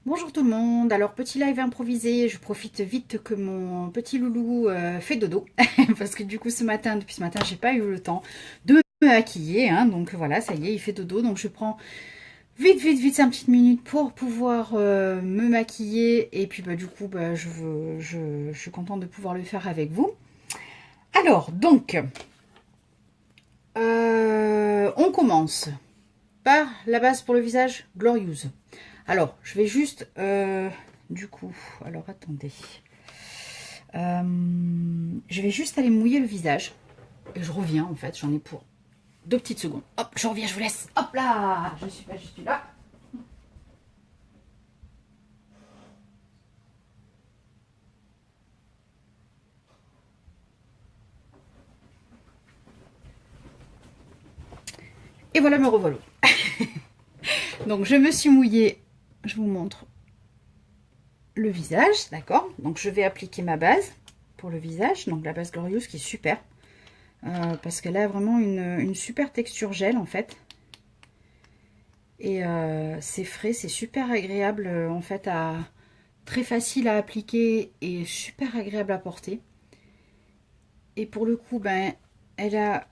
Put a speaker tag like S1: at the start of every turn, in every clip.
S1: Bonjour tout le monde, alors petit live improvisé, je profite vite que mon petit loulou fait dodo, parce que du coup depuis ce matin, j'ai pas eu le temps de me maquiller, hein, donc voilà, ça y est, il fait dodo, donc je prends vite 5 petites minutes pour pouvoir me maquiller, et puis du coup, je suis contente de pouvoir le faire avec vous. Alors, donc, on commence par la base pour le visage, Glorious. Alors, je vais juste, du coup, alors attendez. Je vais juste aller mouiller le visage. Et je reviens, en fait, j'en ai pour 2 petites secondes. Hop, je reviens, je vous laisse. Hop là, je suis là. Et voilà, me revoilà. Donc, je me suis mouillée. Je vous montre le visage, d'accord. Donc, je vais appliquer ma base pour le visage. Donc, la base Glorious qui est super. Parce qu'elle a vraiment une super texture gel, en fait. Et c'est frais, c'est super agréable, en fait, très facile à appliquer et super agréable à porter. Et pour le coup, ben, elle a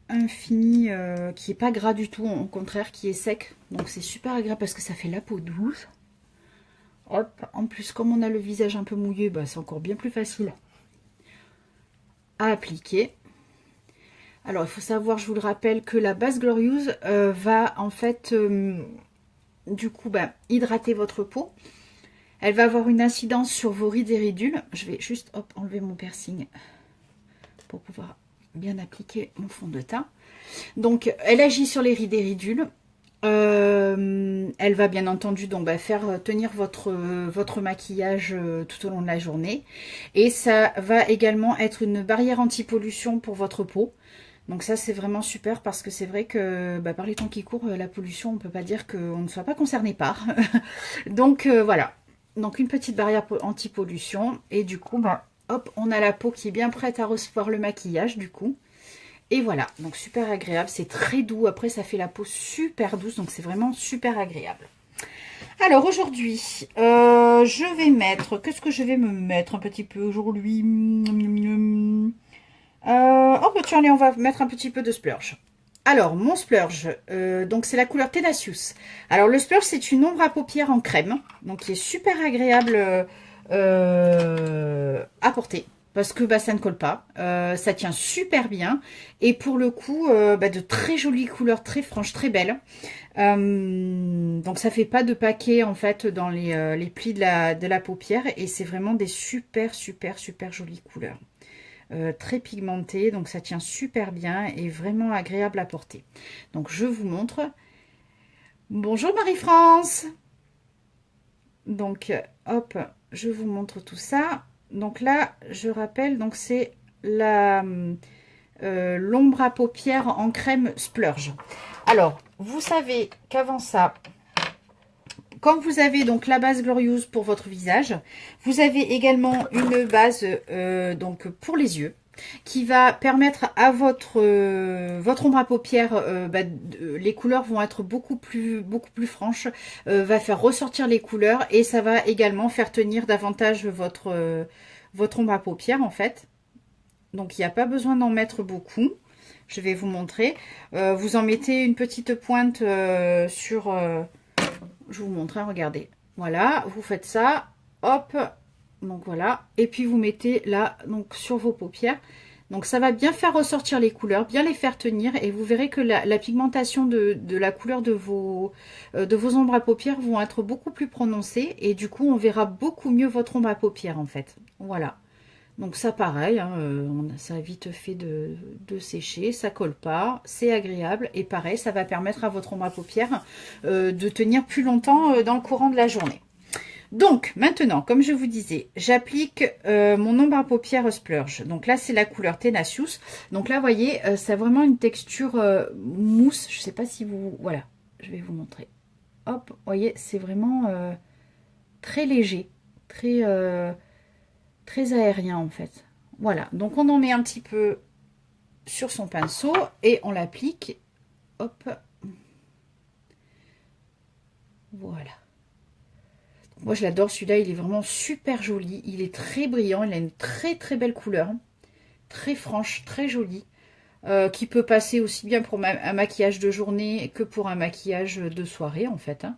S1: un fini qui est pas gras du tout, au contraire, qui est sec. Donc c'est super agréable parce que ça fait la peau douce. Hop, en plus, comme on a le visage un peu mouillé, ben, c'est encore bien plus facile à appliquer. Alors, il faut savoir, je vous le rappelle, que la base Glorious va en fait, du coup, ben, hydrater votre peau. Elle va avoir une incidence sur vos rides et ridules. Je vais juste hop, enlever mon piercing pour pouvoir bien appliquer mon fond de teint. Donc, elle agit sur les rides et ridules. Elle va bien entendu donc faire tenir votre maquillage tout au long de la journée. Et ça va également être une barrière anti-pollution pour votre peau. Donc ça, c'est vraiment super parce que c'est vrai que par les temps qui courent, la pollution, on ne peut pas dire qu'on ne soit pas concerné par. Donc voilà. Donc une petite barrière anti-pollution. Et du coup, hop, on a la peau qui est bien prête à recevoir le maquillage du coup. Et voilà, donc super agréable, c'est très doux. Après, ça fait la peau super douce, donc c'est vraiment super agréable. Alors aujourd'hui, je vais mettre, qu'est-ce que je vais me mettre un petit peu aujourd'hui oh, bah tiens, allez, on va mettre un petit peu de splurge. Alors, mon splurge, donc c'est la couleur Tenacious. Alors, le splurge, c'est une ombre à paupières en crème, donc qui est super agréable à porter. Parce que ça ne colle pas, ça tient super bien. Et pour le coup, de très jolies couleurs, très franches, très belles. Donc ça fait pas de paquet en fait dans les plis de la paupière. Et c'est vraiment des super jolies couleurs. Très pigmenté, donc ça tient super bien et vraiment agréable à porter. Donc je vous montre. Bonjour Marie-France. Donc hop, je vous montre tout ça. Donc là, je rappelle, donc c'est la l'ombre à paupières en crème splurge. Alors, vous savez qu'avant ça, comme vous avez donc la base Glorious pour votre visage, vous avez également une base donc pour les yeux qui va permettre à votre ombre à paupières, les couleurs vont être beaucoup plus franches, va faire ressortir les couleurs et ça va également faire tenir davantage votre ombre à paupières en fait. Donc il n'y a pas besoin d'en mettre beaucoup. Je vais vous montrer. Vous en mettez une petite pointe sur je vous montre, hein, regardez. Voilà, vous faites ça, hop, donc voilà. Et puis vous mettez là, donc sur vos paupières. Donc ça va bien faire ressortir les couleurs, bien les faire tenir. Et vous verrez que la pigmentation de la couleur de vos ombres à paupières vont être beaucoup plus prononcées. Et du coup, on verra beaucoup mieux votre ombre à paupières en fait. Voilà. Donc ça pareil, hein, ça a vite fait de sécher, ça colle pas, c'est agréable et pareil, ça va permettre à votre ombre à paupières de tenir plus longtemps dans le courant de la journée. Donc maintenant, comme je vous disais, j'applique mon ombre à paupières splurge. Donc là, c'est la couleur Tenacious. Donc là, vous voyez, ça a vraiment une texture mousse. Je sais pas si vous... Voilà, je vais vous montrer. Hop, vous voyez, c'est vraiment très léger, très aérien en fait. Voilà, donc on en met un petit peu sur son pinceau et on l'applique. Hop, voilà. Moi, je l'adore, celui-là, il est vraiment super joli. Il est très brillant, il a une très très belle couleur. Très franche, très jolie. Qui peut passer aussi bien pour un maquillage de journée que pour un maquillage de soirée, en fait. Hein.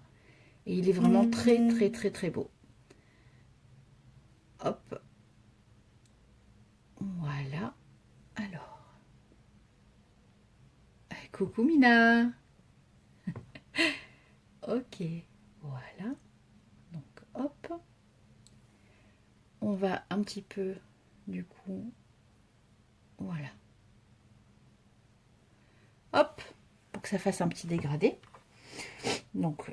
S1: Et il est vraiment très très très très beau. Hop. Voilà. Alors. Coucou Mina. Ok. Voilà. Donc, hop. On va un petit peu, du coup. Voilà. Hop. Pour que ça fasse un petit dégradé. Donc,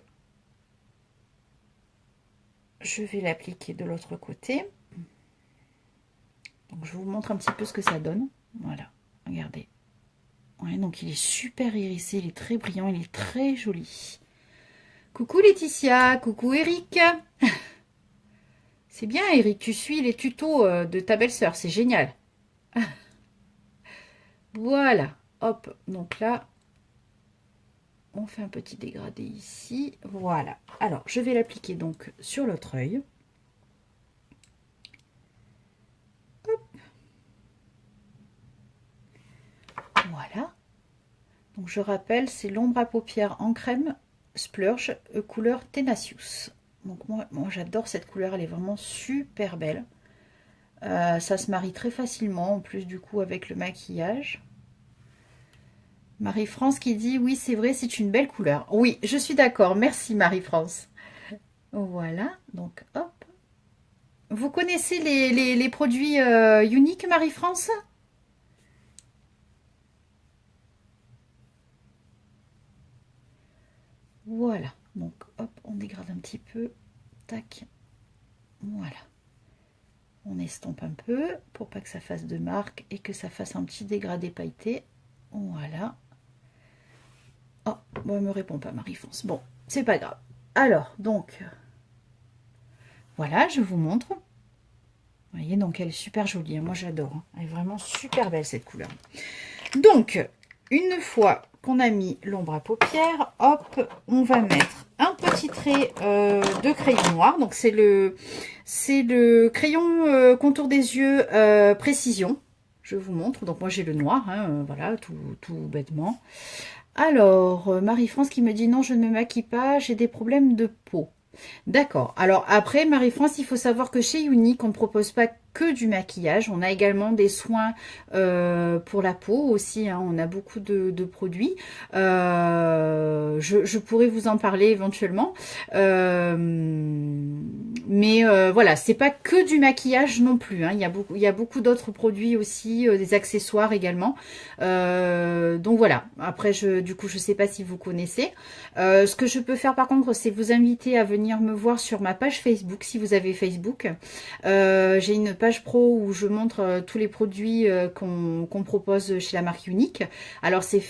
S1: je vais l'appliquer de l'autre côté. Donc, je vous montre un petit peu ce que ça donne. Voilà. Regardez. Ouais, donc il est super hérissé, il est très brillant, il est très joli. Coucou Laetitia, coucou Eric. C'est bien Eric, tu suis les tutos de ta belle-sœur, c'est génial. Voilà, hop, donc là, on fait un petit dégradé ici. Voilà, alors je vais l'appliquer donc sur l'autre œil. Hop. Voilà. Donc je rappelle, c'est l'ombre à paupières en crème Splurge couleur Tenacious. Donc moi j'adore cette couleur, elle est vraiment super belle. Ça se marie très facilement en plus du coup avec le maquillage. Marie-France qui dit oui c'est vrai c'est une belle couleur. Oui je suis d'accord, merci Marie-France. Voilà, donc hop. Vous connaissez les produits uniques Marie-France? Voilà, donc hop, on dégrade un petit peu. Tac, voilà. On estompe un peu pour pas que ça fasse de marque et que ça fasse un petit dégradé pailleté. Voilà. Oh, bon, elle me répond pas Marie-France. Bon, c'est pas grave. Alors, donc, voilà, je vous montre. Vous voyez, donc elle est super jolie. Hein. Moi, j'adore. Hein. Elle est vraiment super belle, cette couleur. Donc, une fois qu'on a mis l'ombre à paupières, hop, on va mettre un petit trait de crayon noir. Donc, c'est le crayon contour des yeux précision. Je vous montre. Donc, moi, j'ai le noir. Hein, voilà, tout bêtement. Alors, Marie-France qui me dit non, je ne me maquille pas, j'ai des problèmes de peau. D'accord. Alors après, Marie-France, il faut savoir que chez Unique, on ne propose pas que du maquillage. On a également des soins pour la peau aussi. Hein. On a beaucoup de produits. Je pourrais vous en parler éventuellement. Mais voilà, c'est pas que du maquillage non plus. Hein. Il y a beaucoup d'autres produits aussi, des accessoires également. Donc voilà. Après, du coup, je sais pas si vous connaissez. Ce que je peux faire par contre, c'est vous inviter à venir me voir sur ma page Facebook si vous avez Facebook. J'ai une page pro où je montre tous les produits qu'on propose chez la marque Unique. Alors c'est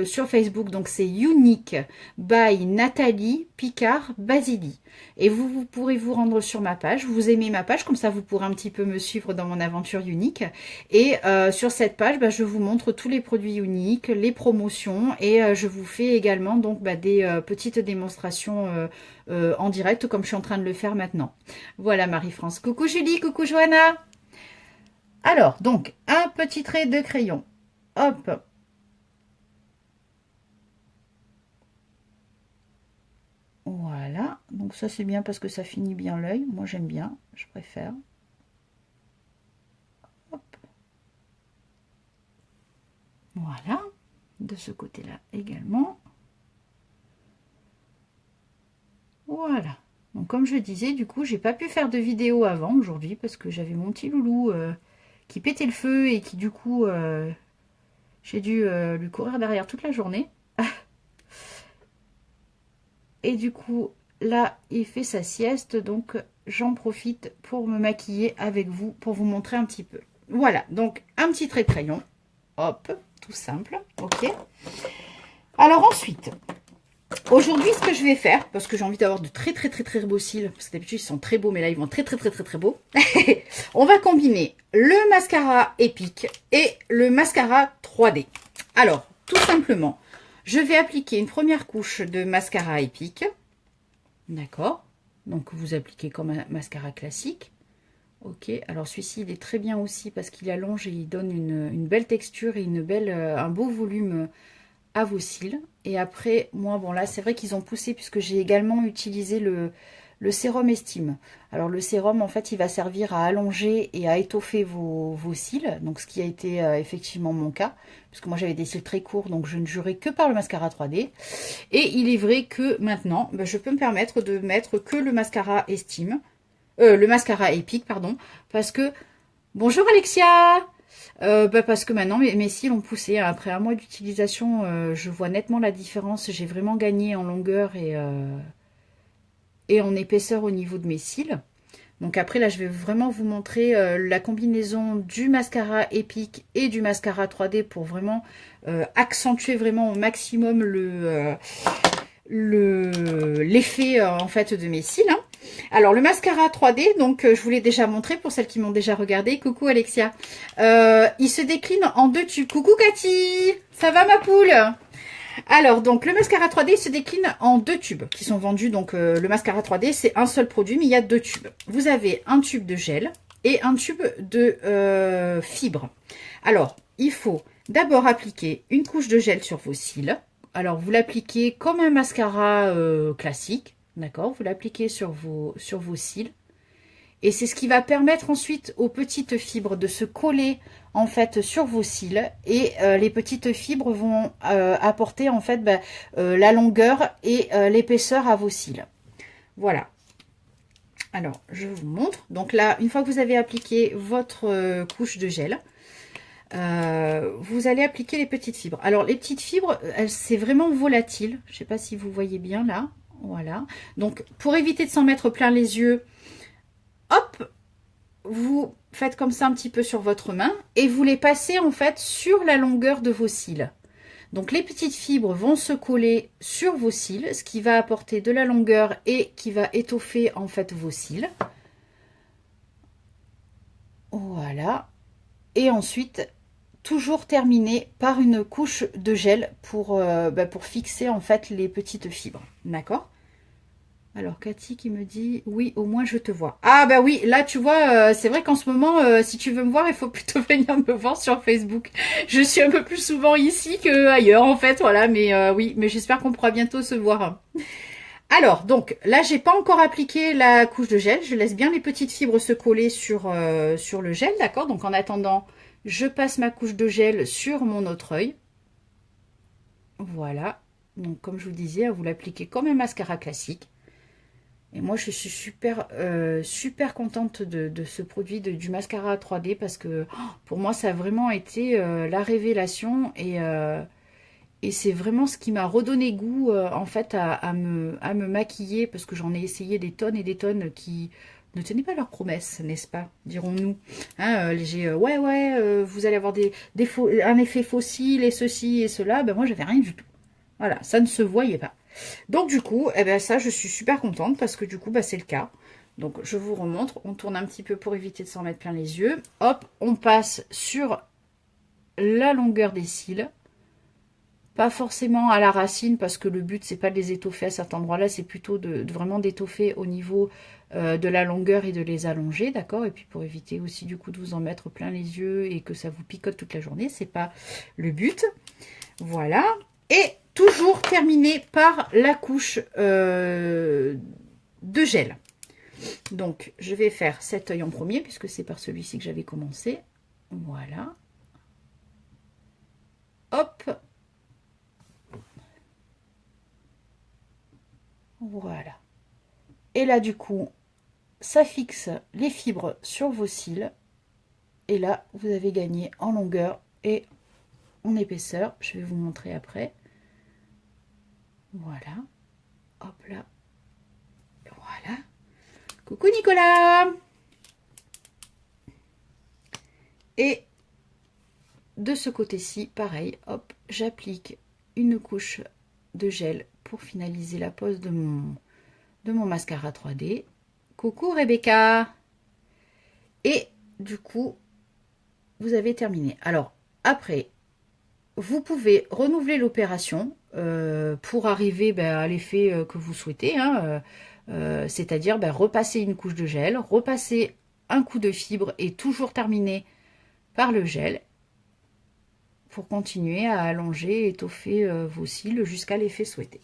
S1: sur Facebook, donc c'est Unique by Nathalie Picard Basili. Et vous pourrez vous rendre sur ma page. Vous aimez ma page, comme ça vous pourrez un petit peu me suivre dans mon aventure Unique. Et sur cette page, je vous montre tous les produits Uniques, les promotions et je vous fais également donc des petites démonstrations en direct comme je suis en train de le faire maintenant. Voilà Marie-France. Coucou Julie, coucou Johanna. Alors, donc, un petit trait de crayon. Hop. Voilà. Donc ça c'est bien parce que ça finit bien l'œil. Moi j'aime bien, je préfère. Hop. Voilà. De ce côté-là également. Voilà. Donc comme je disais, du coup, j'ai pas pu faire de vidéo avant aujourd'hui parce que j'avais mon petit loulou qui pétait le feu et qui du coup, j'ai dû lui courir derrière toute la journée. Et du coup, là, il fait sa sieste, donc j'en profite pour me maquiller avec vous, pour vous montrer un petit peu. Voilà, donc un petit trait de crayon. Hop, tout simple, ok. Alors ensuite... Aujourd'hui, ce que je vais faire, parce que j'ai envie d'avoir de très beaux cils, parce que d'habitude ils sont très beaux, mais là ils vont très beaux. On va combiner le mascara Epic et le mascara 3D. Alors, tout simplement, je vais appliquer une première couche de mascara Epic. D'accord. Donc vous appliquez comme un mascara classique. Ok, alors celui-ci il est très bien aussi parce qu'il allonge et il donne une belle texture et un beau volume à vos cils. Et après, moi, bon là, c'est vrai qu'ils ont poussé puisque j'ai également utilisé le sérum Estime. Alors le sérum, en fait, il va servir à allonger et à étoffer vos cils. Donc ce qui a été effectivement mon cas. Puisque moi, j'avais des cils très courts, donc je ne jurais que par le mascara 3D. Et il est vrai que maintenant, ben, je peux me permettre de mettre que le mascara Estime. Le mascara Epic, pardon. Parce que... Bonjour Alexia. Bah parce que maintenant mes cils ont poussé. Après un mois d'utilisation, je vois nettement la différence. J'ai vraiment gagné en longueur et en épaisseur au niveau de mes cils. Donc après là je vais vraiment vous montrer la combinaison du mascara Epic et du mascara 3D pour vraiment accentuer vraiment au maximum l'effet en fait de mes cils. Hein. Alors le mascara 3D, donc je vous l'ai déjà montré pour celles qui m'ont déjà regardé. Coucou Alexia. Il se décline en 2 tubes. Coucou Cathy, ça va ma poule? Alors donc le mascara 3D se décline en 2 tubes qui sont vendus. Donc le mascara 3D c'est un seul produit mais il y a 2 tubes. Vous avez un tube de gel et un tube de fibre. Alors il faut d'abord appliquer une couche de gel sur vos cils. Alors vous l'appliquez comme un mascara classique. D'accord, vous l'appliquez sur vos cils. Et c'est ce qui va permettre ensuite aux petites fibres de se coller en fait sur vos cils. Et les petites fibres vont apporter en fait la longueur et l'épaisseur à vos cils. Voilà. Alors, je vous montre. Donc là, une fois que vous avez appliqué votre couche de gel, vous allez appliquer les petites fibres. Alors, les petites fibres, c'est vraiment volatile. Je ne sais pas si vous voyez bien là. Voilà. Donc, pour éviter de s'en mettre plein les yeux, hop, vous faites comme ça un petit peu sur votre main et vous les passez en fait sur la longueur de vos cils. Donc, les petites fibres vont se coller sur vos cils, ce qui va apporter de la longueur et qui va étoffer en fait vos cils. Voilà. Et ensuite, toujours terminer par une couche de gel pour fixer en fait les petites fibres. D'accord? Alors Cathy qui me dit oui, au moins je te vois. Ah bah oui, là tu vois, c'est vrai qu'en ce moment, si tu veux me voir, il faut plutôt venir me voir sur Facebook. Je suis un peu plus souvent ici que ailleurs en fait, voilà. Mais oui, mais j'espère qu'on pourra bientôt se voir. Alors donc là, j'ai pas encore appliqué la couche de gel. Je laisse bien les petites fibres se coller sur le gel, d'accord. Donc en attendant, je passe ma couche de gel sur mon autre œil. Voilà. Donc comme je vous disais, vous l'appliquez comme un mascara classique. Et moi, je suis super contente de ce produit du mascara 3D parce que pour moi, ça a vraiment été la révélation et c'est vraiment ce qui m'a redonné goût en fait à me maquiller parce que j'en ai essayé des tonnes et des tonnes qui ne tenaient pas leurs promesses, n'est-ce pas, dirons-nous. Hein, vous allez avoir un effet fossile et ceci et cela. Ben moi, j'avais rien du tout. Voilà, ça ne se voyait pas. Donc du coup, eh ben, ça je suis super contente parce que du coup c'est le cas. Donc je vous remontre, on tourne un petit peu pour éviter de s'en mettre plein les yeux. Hop, on passe sur la longueur des cils. Pas forcément à la racine parce que le but c'est pas de les étoffer à cet endroit-là, c'est plutôt de vraiment d'étoffer au niveau de la longueur et de les allonger, d'accord. Et puis pour éviter aussi du coup de vous en mettre plein les yeux et que ça vous picote toute la journée, c'est pas le but. Voilà. Et toujours terminer par la couche de gel. Donc, je vais faire cet œil en premier, puisque c'est par celui-ci que j'avais commencé. Voilà. Hop. Voilà. Et là, du coup, ça fixe les fibres sur vos cils. Et là, vous avez gagné en longueur et en épaisseur. Je vais vous montrer après. Voilà. Hop là. Voilà. Coucou Nicolas. Et de ce côté-ci, pareil, hop, j'applique une couche de gel pour finaliser la pose de mon mascara 3D. Coucou Rebecca. Et du coup, vous avez terminé. Alors, après, vous pouvez renouveler l'opération pour arriver à l'effet que vous souhaitez. Hein, C'est-à-dire repasser une couche de gel, repasser un coup de fibre et toujours terminer par le gel pour continuer à allonger et étoffer vos cils jusqu'à l'effet souhaité.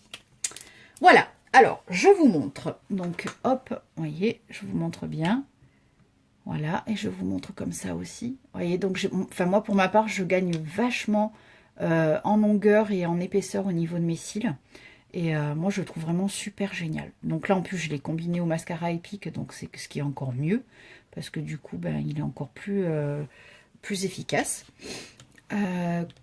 S1: Voilà, alors je vous montre. Donc hop, vous voyez, je vous montre bien. Voilà, et je vous montre comme ça aussi. Vous voyez, donc moi pour ma part, je gagne vachement en longueur et en épaisseur au niveau de mes cils. Et moi, je le trouve vraiment super génial. Donc là, en plus, je l'ai combiné au mascara Epic, donc c'est ce qui est encore mieux. Parce que du coup, il est encore plus efficace.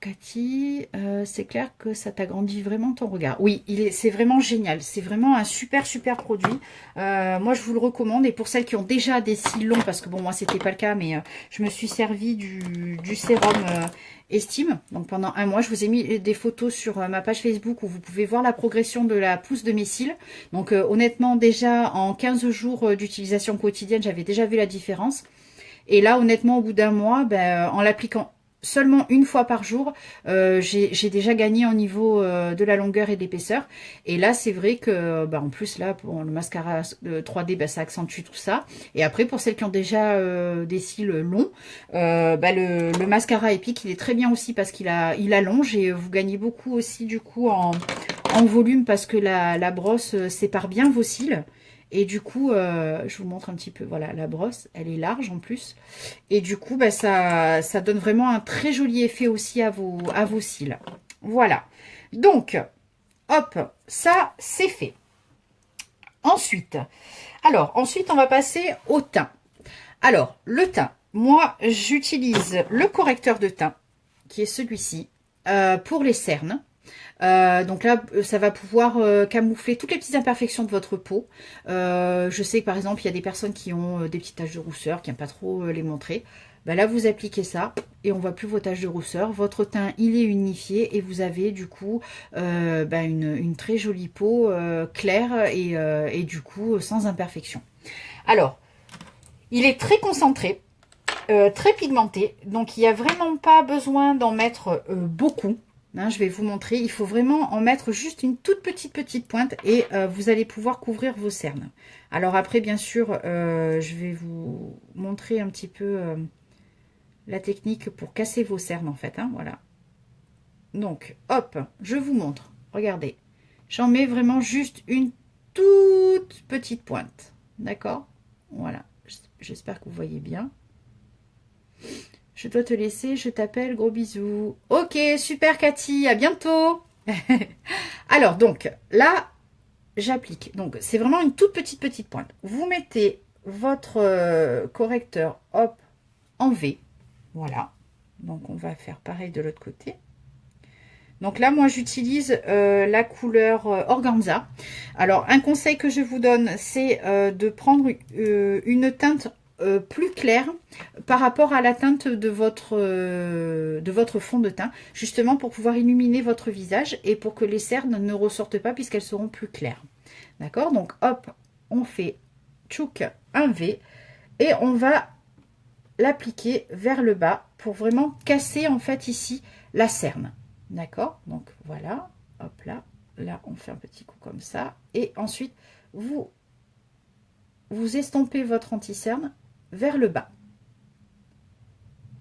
S1: Cathy, c'est clair que ça t'agrandit vraiment ton regard. Oui, c'est vraiment génial. C'est vraiment un super produit. Moi, je vous le recommande. Et pour celles qui ont déjà des cils longs, parce que bon, moi, c'était pas le cas, mais je me suis servi du sérum Estime. Donc pendant un mois, je vous ai mis des photos sur ma page Facebook où vous pouvez voir la progression de la pousse de mes cils. Donc honnêtement, déjà en 15 jours d'utilisation quotidienne, j'avais déjà vu la différence. Et là, honnêtement, au bout d'un mois, en l'appliquant seulement une fois par jour, j'ai déjà gagné en niveau de la longueur et de l'épaisseur. Et là, c'est vrai que, en plus, là, pour le mascara 3D, ça accentue tout ça. Et après, pour celles qui ont déjà des cils longs, le mascara Epic, il est très bien aussi parce qu'il allonge et vous gagnez beaucoup aussi, du coup, en volume parce que la brosse sépare bien vos cils. Et du coup, je vous montre un petit peu, voilà, la brosse, elle est large en plus. Et du coup, ça donne vraiment un très joli effet aussi à vos cils. Voilà. Donc, hop, ça, c'est fait. Ensuite, on va passer au teint. Alors, le teint, moi, j'utilise le correcteur de teint, qui est celui-ci, pour les cernes. Donc là, ça va pouvoir camoufler toutes les petites imperfections de votre peau. Je sais que par exemple, il y a des personnes qui ont des petites taches de rousseur, qui n'aiment pas trop les montrer. Là, vous appliquez ça et on ne voit plus vos taches de rousseur. Votre teint, il est unifié et vous avez du coup une très jolie peau claire et du coup sans imperfection. Alors, il est très concentré, très pigmenté, donc il n'y a vraiment pas besoin d'en mettre beaucoup. Je vais vous montrer, il faut vraiment en mettre juste une toute petite pointe et vous allez pouvoir couvrir vos cernes. Alors après, bien sûr, je vais vous montrer un petit peu la technique pour casser vos cernes en fait. Voilà. Donc, hop, je vous montre. Regardez, j'en mets vraiment juste une toute petite pointe. D'accord? Voilà, j'espère que vous voyez bien. Je dois te laisser, je t'appelle, gros bisous. Ok, super Cathy, à bientôt. Alors, donc, là, j'applique. Donc, c'est vraiment une toute petite pointe. Vous mettez votre correcteur, hop, en V. Voilà. Donc, on va faire pareil de l'autre côté. Donc là, moi, j'utilise la couleur Organza. Alors, un conseil que je vous donne, c'est de prendre une teinte plus clair par rapport à la teinte de votre fond de teint, justement pour pouvoir illuminer votre visage et pour que les cernes ne ressortent pas puisqu'elles seront plus claires. D'accord? Donc hop, on fait tchouk un V et on va l'appliquer vers le bas pour vraiment casser en fait ici la cerne. D'accord? Donc voilà, hop là, on fait un petit coup comme ça et ensuite vous estompez votre anti-cerne vers le bas.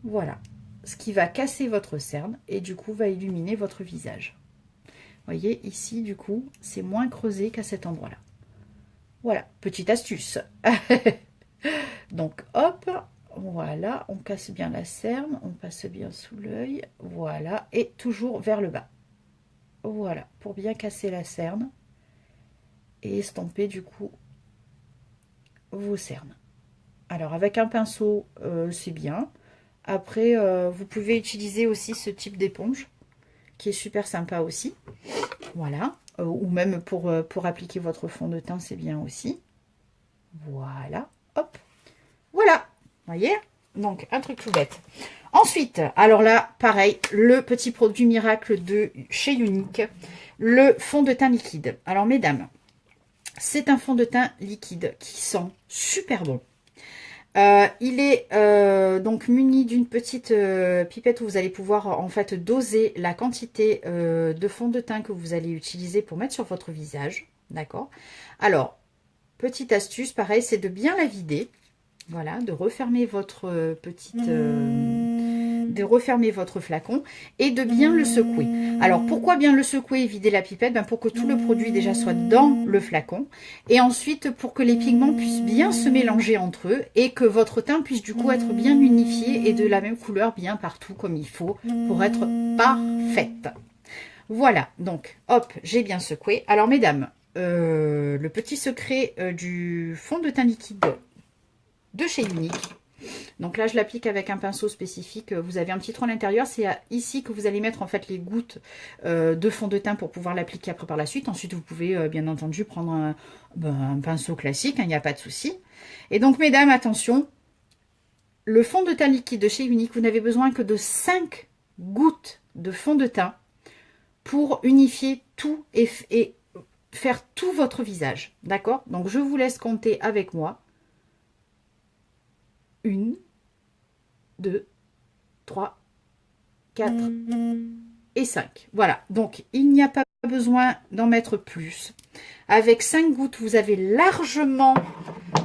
S1: Voilà, ce qui va casser votre cerne et du coup va illuminer votre visage. Vous voyez ici du coup c'est moins creusé qu'à cet endroit là. Voilà, petite astuce. Donc hop, voilà, on casse bien la cerne, on passe bien sous l'œil, voilà, et toujours vers le bas. Voilà, pour bien casser la cerne et estomper du coup vos cernes. Alors avec un pinceau, c'est bien. Après, vous pouvez utiliser aussi ce type d'éponge qui est super sympa aussi. Voilà. Ou même pour appliquer votre fond de teint, c'est bien aussi. Voilà. Hop. Voilà. Vous voyez? Donc, un truc tout bête. Ensuite, alors là, pareil, le petit produit miracle de chez Unique, le fond de teint liquide. Alors, mesdames, c'est un fond de teint liquide qui sent super bon. Il est donc muni d'une petite pipette où vous allez pouvoir en fait doser la quantité de fond de teint que vous allez utiliser pour mettre sur votre visage. D'accord? Alors, petite astuce, pareil, c'est de bien la vider. Voilà, de refermer votre de refermer votre flacon et de bien le secouer. Alors, pourquoi bien le secouer et vider la pipette? Ben, pour que tout le produit déjà soit dans le flacon et ensuite pour que les pigments puissent bien se mélanger entre eux et que votre teint puisse du coup être bien unifié et de la même couleur bien partout comme il faut pour être parfaite. Voilà, donc hop, j'ai bien secoué. Alors mesdames, le petit secret du fond de teint liquide de chez Unique. Donc là, je l'applique avec un pinceau spécifique. Vous avez un petit trou à l'intérieur. C'est ici que vous allez mettre en fait les gouttes de fond de teint pour pouvoir l'appliquer après par la suite. Ensuite, vous pouvez bien entendu prendre un pinceau classique. Il n'y a pas de souci. Et donc, mesdames, attention. Le fond de teint liquide de chez Unique, vous n'avez besoin que de 5 gouttes de fond de teint pour unifier tout et faire tout votre visage. D'accord? Donc, je vous laisse compter avec moi. 1, 2, 3, 4 et 5. Voilà, donc il n'y a pas besoin d'en mettre plus. Avec 5 gouttes, vous avez largement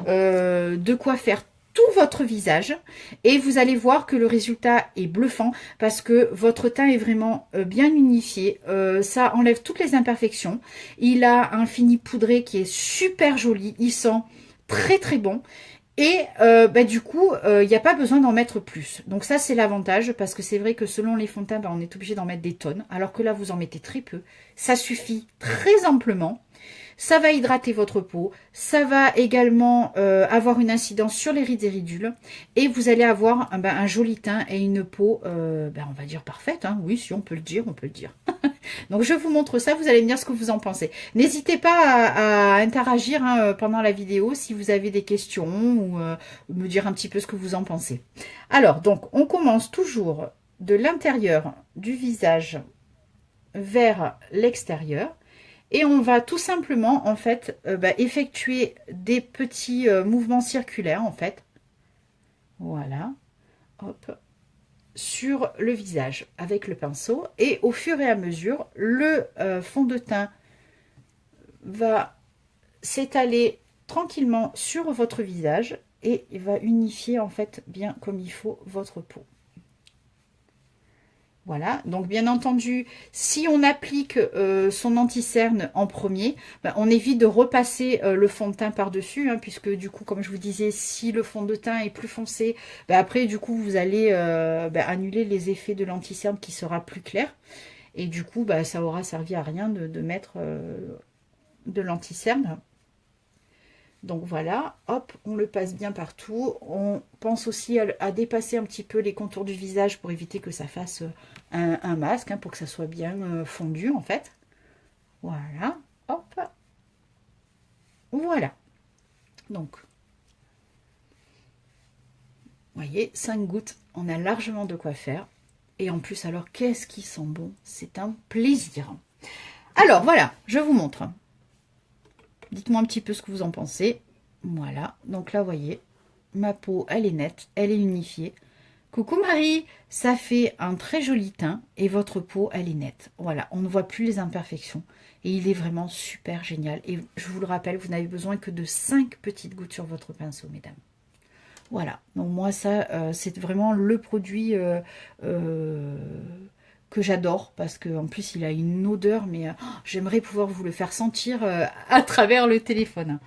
S1: de quoi faire tout votre visage et vous allez voir que le résultat est bluffant parce que votre teint est vraiment bien unifié. Ça enlève toutes les imperfections. Il a un fini poudré qui est super joli. Il sent très très bon. Et du coup, il n'y a pas besoin d'en mettre plus. Donc ça, c'est l'avantage, parce que c'est vrai que selon les fonds de teint, on est obligé d'en mettre des tonnes, alors que là, vous en mettez très peu. Ça suffit très amplement. Ça va hydrater votre peau. Ça va également avoir une incidence sur les rides et ridules. Et vous allez avoir un joli teint et une peau, on va dire parfaite. Hein. Oui, si on peut le dire, on peut le dire. Donc, je vous montre ça. Vous allez me dire ce que vous en pensez. N'hésitez pas à interagir pendant la vidéo si vous avez des questions ou me dire un petit peu ce que vous en pensez. Alors, donc, on commence toujours de l'intérieur du visage vers l'extérieur. Et on va tout simplement, en fait, effectuer des petits mouvements circulaires, en fait. Voilà. Hop. Sur le visage avec le pinceau. Et au fur et à mesure, le fond de teint va s'étaler tranquillement sur votre visage. Et il va unifier, en fait, bien comme il faut votre peau. Voilà, donc bien entendu, si on applique son anti-cerne en premier, on évite de repasser le fond de teint par-dessus, hein, puisque du coup, comme je vous disais, si le fond de teint est plus foncé, après du coup, vous allez annuler les effets de l'anti-cerne qui sera plus clair. Et du coup, ça aura servi à rien de mettre de l'anti-cerne. Donc voilà, hop, on le passe bien partout. On pense aussi à dépasser un petit peu les contours du visage pour éviter que ça fasse un masque, hein, pour que ça soit bien fondu en fait. Voilà, hop. Voilà. Donc, vous voyez, 5 gouttes, on a largement de quoi faire. Et en plus, alors, qu'est-ce qui sent bon? C'est un plaisir. Alors, voilà, je vous montre. Dites-moi un petit peu ce que vous en pensez. Voilà, donc là, vous voyez, ma peau, elle est nette, elle est unifiée. Coucou Marie, ça fait un très joli teint et votre peau, elle est nette. Voilà, on ne voit plus les imperfections. Et il est vraiment super génial. Et je vous le rappelle, vous n'avez besoin que de 5 petites gouttes sur votre pinceau, mesdames. Voilà, donc moi, ça, c'est vraiment le produit que j'adore parce qu'en plus il a une odeur, mais j'aimerais pouvoir vous le faire sentir à travers le téléphone.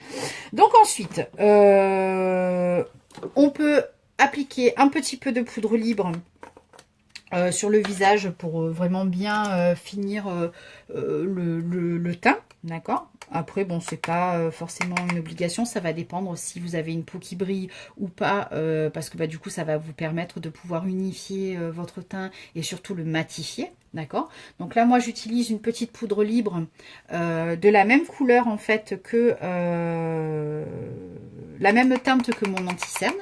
S1: Donc ensuite, on peut appliquer un petit peu de poudre libre sur le visage pour vraiment bien finir le teint, d'accord? Après, bon, c'est pas forcément une obligation, ça va dépendre si vous avez une peau qui brille ou pas, parce que du coup, ça va vous permettre de pouvoir unifier votre teint et surtout le matifier, d'accord? Donc là, moi, j'utilise une petite poudre libre de la même couleur, en fait, que la même teinte que mon anti-cerne.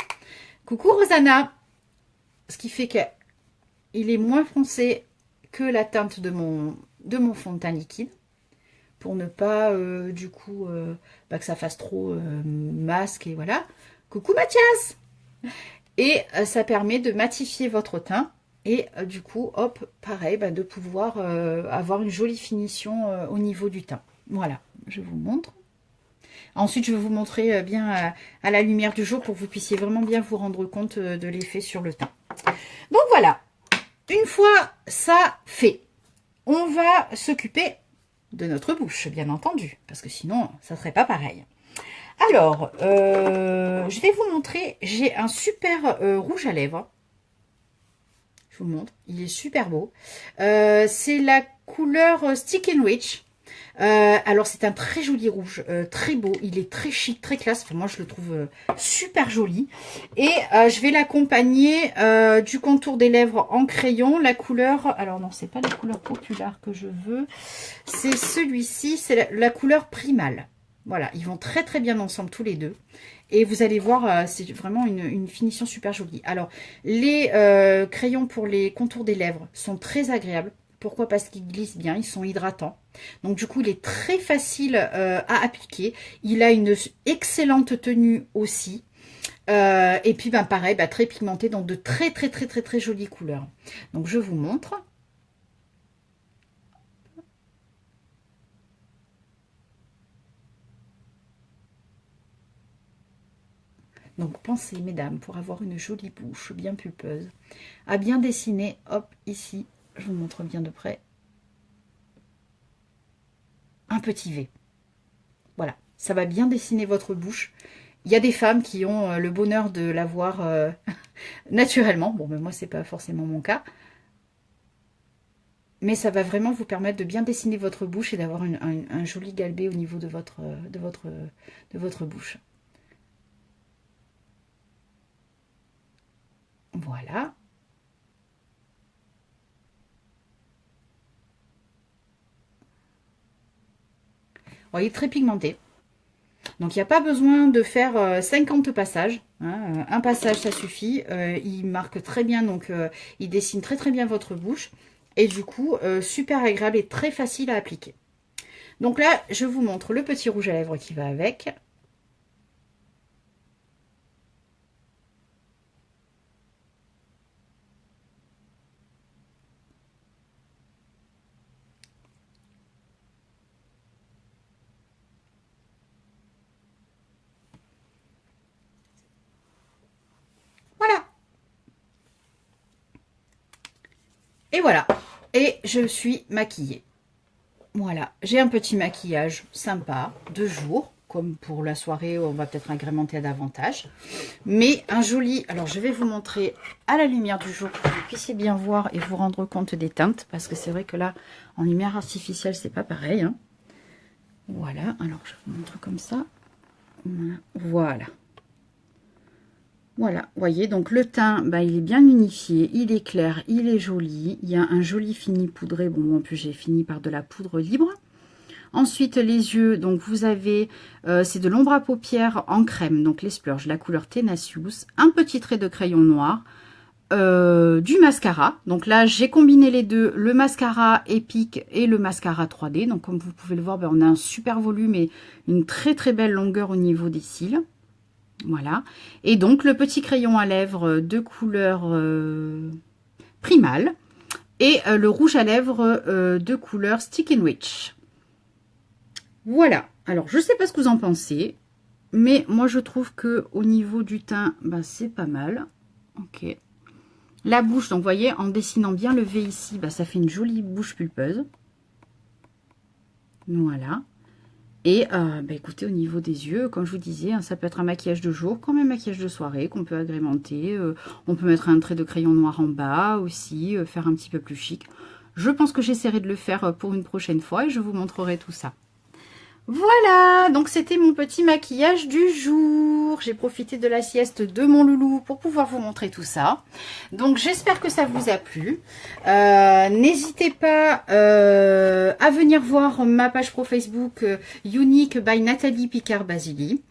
S1: Coucou Rosanna! Ce qui fait qu'il est moins foncé que la teinte de mon fond de teint liquide. Pour ne pas, du coup, que ça fasse trop masque et voilà. Coucou Mathias! Et ça permet de matifier votre teint. Et du coup, hop, pareil, de pouvoir avoir une jolie finition au niveau du teint. Voilà, je vous montre. Ensuite, je vais vous montrer bien à la lumière du jour pour que vous puissiez vraiment bien vous rendre compte de l'effet sur le teint. Donc voilà, une fois ça fait, on va s'occuper de notre bouche, bien entendu, parce que sinon, ça ne serait pas pareil. Alors, je vais vous montrer, j'ai un super rouge à lèvres. Je vous montre, il est super beau. C'est la couleur Stick and Rich. Alors, c'est un très joli rouge, très beau. Il est très chic, très classe. Enfin, moi, je le trouve super joli. Et je vais l'accompagner du contour des lèvres en crayon. La couleur, alors non, c'est pas la couleur populaire que je veux. C'est celui-ci, c'est la couleur Primale. Voilà, ils vont très très bien ensemble tous les deux. Et vous allez voir, c'est vraiment une finition super jolie. Alors, les crayons pour les contours des lèvres sont très agréables. Pourquoi? Parce qu'ils glissent bien, ils sont hydratants. Donc du coup, il est très facile à appliquer. Il a une excellente tenue aussi. Et puis, ben, pareil, ben, très pigmenté, donc de très très très très très jolies couleurs. Donc je vous montre. Donc pensez, mesdames, pour avoir une jolie bouche bien pulpeuse, à bien dessiner, hop, ici, je vous montre bien de près, un petit V. Voilà, ça va bien dessiner votre bouche. Il y a des femmes qui ont le bonheur de l'avoir naturellement. Bon, mais moi, c'est pas forcément mon cas. Mais ça va vraiment vous permettre de bien dessiner votre bouche et d'avoir un joli galbé au niveau de votre bouche. Voilà. Bon, il est très pigmenté. Donc, il n'y a pas besoin de faire 50 passages. Hein. Un passage, ça suffit. Il marque très bien, donc il dessine très très bien votre bouche. Et du coup, super agréable et très facile à appliquer. Donc là, je vous montre le petit rouge à lèvres qui va avec. Voilà. Et voilà. Et je suis maquillée. Voilà. J'ai un petit maquillage sympa de jour. Comme pour la soirée, on va peut-être agrémenter davantage. Mais un joli... Alors, je vais vous montrer à la lumière du jour pour que vous puissiez bien voir et vous rendre compte des teintes. Parce que c'est vrai que là, en lumière artificielle, c'est pas pareil. Hein. Voilà. Alors, je vous montre comme ça. Voilà. Voilà, vous voyez, donc le teint, bah, il est bien unifié, il est clair, il est joli. Il y a un joli fini poudré. Bon, en plus, j'ai fini par de la poudre libre. Ensuite, les yeux, donc vous avez, c'est de l'ombre à paupières en crème, donc les splurges, la couleur Tenacious, un petit trait de crayon noir, du mascara. Donc là, j'ai combiné les deux, le mascara Epic et le mascara 3D. Donc comme vous pouvez le voir, ben, on a un super volume et une très très belle longueur au niveau des cils. Voilà. Et donc, le petit crayon à lèvres de couleur Primale et le rouge à lèvres de couleur Stick and Rich. Voilà. Alors, je ne sais pas ce que vous en pensez, mais moi, je trouve que au niveau du teint, bah, c'est pas mal. Ok. La bouche, donc, vous voyez, en dessinant bien le V ici, bah, ça fait une jolie bouche pulpeuse. Voilà. Et bah écoutez, au niveau des yeux, comme je vous disais, hein, ça peut être un maquillage de jour comme un maquillage de soirée qu'on peut agrémenter. On peut mettre un trait de crayon noir en bas aussi, faire un petit peu plus chic. Je pense que j'essaierai de le faire pour une prochaine fois et je vous montrerai tout ça. Voilà, donc c'était mon petit maquillage du jour. J'ai profité de la sieste de mon loulou pour pouvoir vous montrer tout ça. Donc j'espère que ça vous a plu. N'hésitez pas à venir voir ma page pro Facebook Unique by Nathalie Picard Basili.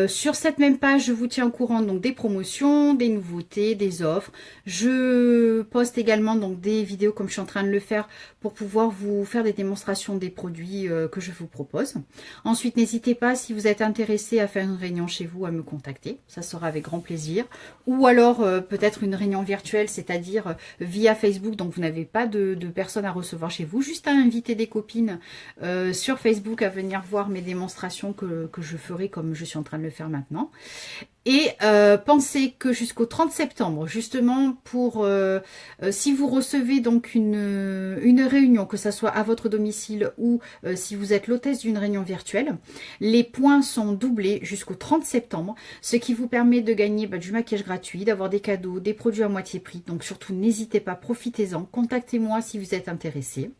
S1: Sur cette même page, je vous tiens au courant donc des promotions, des nouveautés, des offres. Je poste également donc des vidéos comme je suis en train de le faire pour pouvoir vous faire des démonstrations des produits que je vous propose. Ensuite, n'hésitez pas si vous êtes intéressé à faire une réunion chez vous à me contacter. Ça sera avec grand plaisir. Ou alors peut-être une réunion virtuelle, c'est-à-dire via Facebook. Donc vous n'avez pas de personnes à recevoir chez vous. Juste à inviter des copines sur Facebook à venir voir mes démonstrations que je ferai comme je suis en train de le faire maintenant. Et pensez que jusqu'au 30 septembre, justement, pour si vous recevez donc une réunion, que ça soit à votre domicile ou si vous êtes l'hôtesse d'une réunion virtuelle, les points sont doublés jusqu'au 30 septembre, ce qui vous permet de gagner du maquillage gratuit, d'avoir des cadeaux, des produits à moitié prix. Donc surtout, n'hésitez pas, profitez-en, contactez-moi si vous êtes intéressé.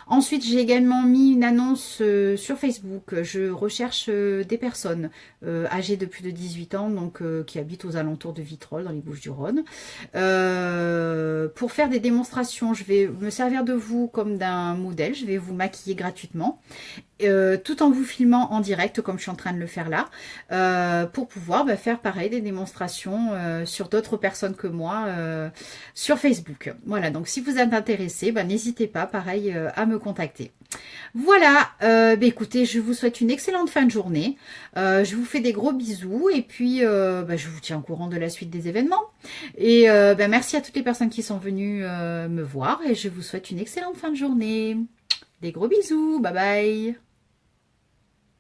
S1: Ensuite, j'ai également mis une annonce sur Facebook. Je recherche des personnes âgées de plus de 18 ans, donc qui habitent aux alentours de Vitrolles, dans les Bouches-du-Rhône. Pour faire des démonstrations, je vais me servir de vous comme d'un modèle. Je vais vous maquiller gratuitement. Tout en vous filmant en direct comme je suis en train de le faire là pour pouvoir faire pareil des démonstrations sur d'autres personnes que moi sur Facebook. Voilà, donc si vous êtes intéressé, n'hésitez pas pareil à me contacter. Voilà, écoutez, je vous souhaite une excellente fin de journée. Je vous fais des gros bisous et puis je vous tiens au courant de la suite des événements. Et merci à toutes les personnes qui sont venues me voir et je vous souhaite une excellente fin de journée. Des gros bisous, bye bye.